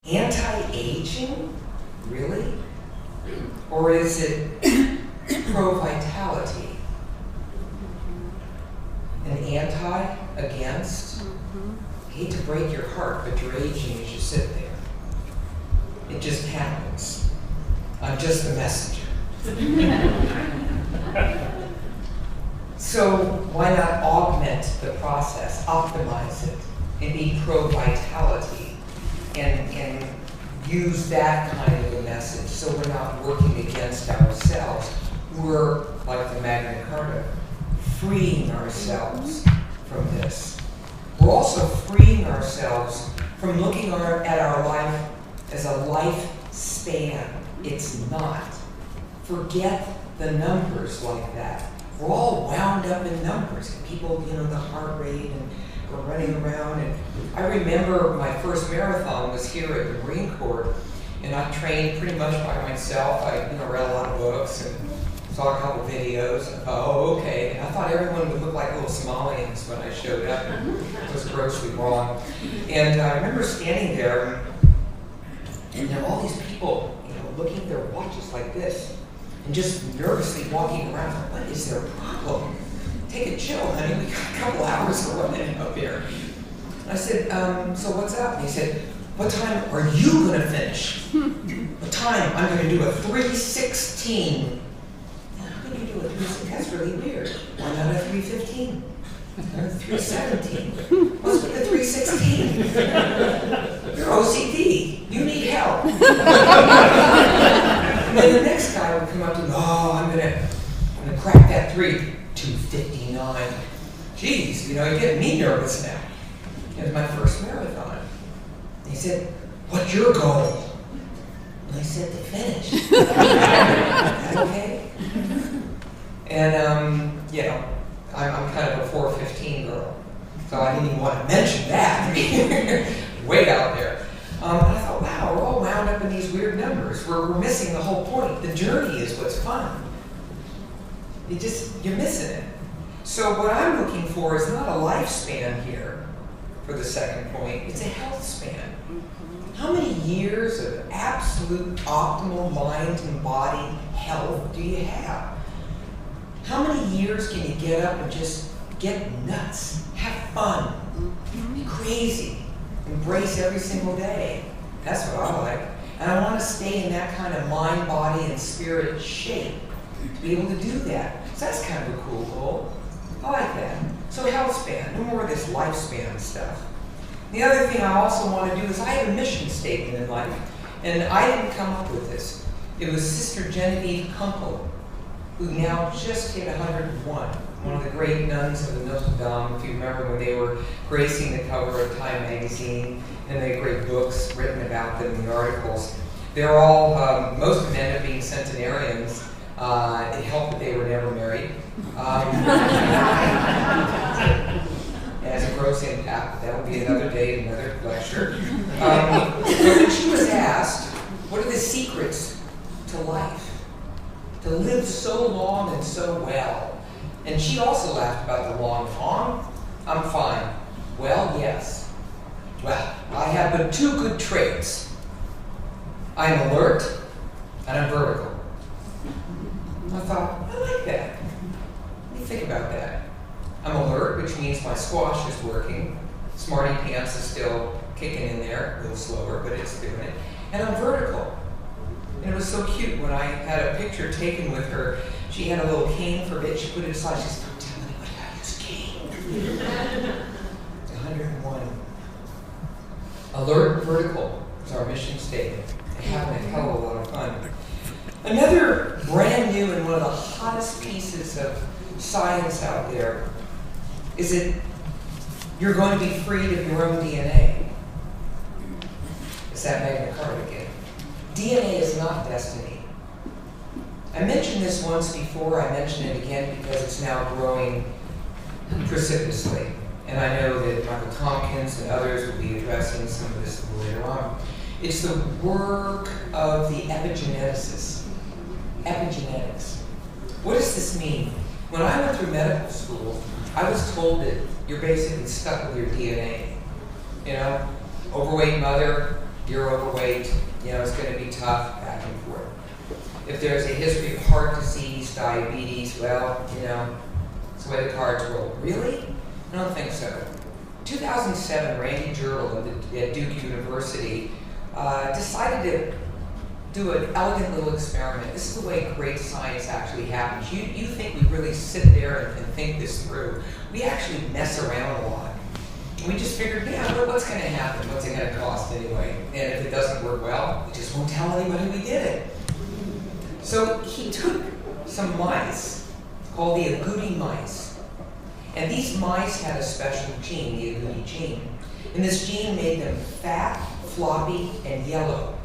Anti-aging? Really? Or is it pro-vitality? An anti, against? I hate to break your heart, but you're aging as you sit there. It just happens. I'm just the messenger. So why not augment the process, optimize it, and be pro-vitality, and use that kind of a message so we're not working against ourselves. We're, like the Magna Carta, freeing ourselves from this. We're also freeing ourselves from looking at our life as a lifespan. It's not. Forget the numbers like that. We're all wound up in numbers. And people, the heart rate, and we're running around. And I remember my first marathon was here at the Marine Corps, and I trained pretty much by myself. I read a lot of books and saw a couple videos. I thought, oh, okay. And I thought everyone would look like little Somalians when I showed up. It was grossly wrong. And I remember standing there, and there were all these people, looking at their watches like this, and just nervously walking around. What is their problem? Take a chill, honey. We got a couple hours of running up here. And I said, so what's up? And he said, what time are you going to finish? What time? I'm going to do a 3:16. How can you do a 3:16? That's really weird. Why not a 3:15? Or 3:17? What's with the 3:16? You're OCD. You need help. And then the next guy would come up to me, I'm gonna crack that 2:59. Geez, you're getting me nervous now. It was my first marathon. And he said, what's your goal? And I said, to finish. Is that okay? And, I'm kind of a 4:15 girl, so I didn't even want to mention that. Way out there. And I thought, wow, we're all wound up in these weird numbers. We're missing the whole point. The journey is what's fun. You're missing it. So what I'm looking for is not a lifespan here for the second point. It's a health span. How many years of absolute optimal mind and body health do you have? How many years can you get up and just get nuts, have fun, be crazy, embrace every single day? That's what I like. And I want to stay in that kind of mind, body, and spirit shape to be able to do that. So that's kind of a cool goal. I like that. So health span, no more of this lifespan stuff. The other thing I also want to do is I have a mission statement in life, and I didn't come up with this. It was Sister Genevieve Kunkel, who now just hit 101, one of the great nuns of the Notre Dame, if you remember when they were gracing the cover of Time magazine, and they had great books written about them, the articles. They're all, most of them end up being centenarians. It helped that they were never married. As a gross impact, that will be another day, another lecture. But when she was asked, what are the secrets to life? To live so long and so well. And she also laughed about the long. I'm fine. Well, yes. Well, I have but two good traits. I'm alert and I'm vertical. I thought, I like that. What do you think about that? I'm alert, which means my squash is working. Smarty Pants is still kicking in there, a little slower, but it's doing it. And I'm vertical. And it was so cute when I had a picture taken with her. She had a little cane for it. She put it aside. She said, don't tell anybody I use a cane. 101. Alert, vertical is our mission statement. And having a hell of a lot of fun. Another brand new and one of the hottest pieces of science out there is that you're going to be freed of your own DNA. It's that Magna Carta again. DNA is not destiny. I mentioned this once before. I mention it again because it's now growing precipitously. And I know that Michael Tompkins and others will be addressing some of this later on. It's the work of the epigeneticists. Epigenetics. What does this mean? When I went through medical school, I was told that you're basically stuck with your DNA. Overweight mother, you're overweight, it's going to be tough, back and forth. If there's a history of heart disease, diabetes, well, it's the way the cards roll. Really? I don't think so. 2007, Randy Girdle at Duke University decided to do an elegant little experiment. This is the way great science actually happens. You think we really sit there and think this through. We actually mess around a lot. We just figured, well, what's going to happen? What's it going to cost anyway? And if it doesn't work well, we just won't tell anybody we did it. So he took some mice called the agouti mice. And these mice had a special gene, the agouti gene. And this gene made them fat, floppy, and yellow.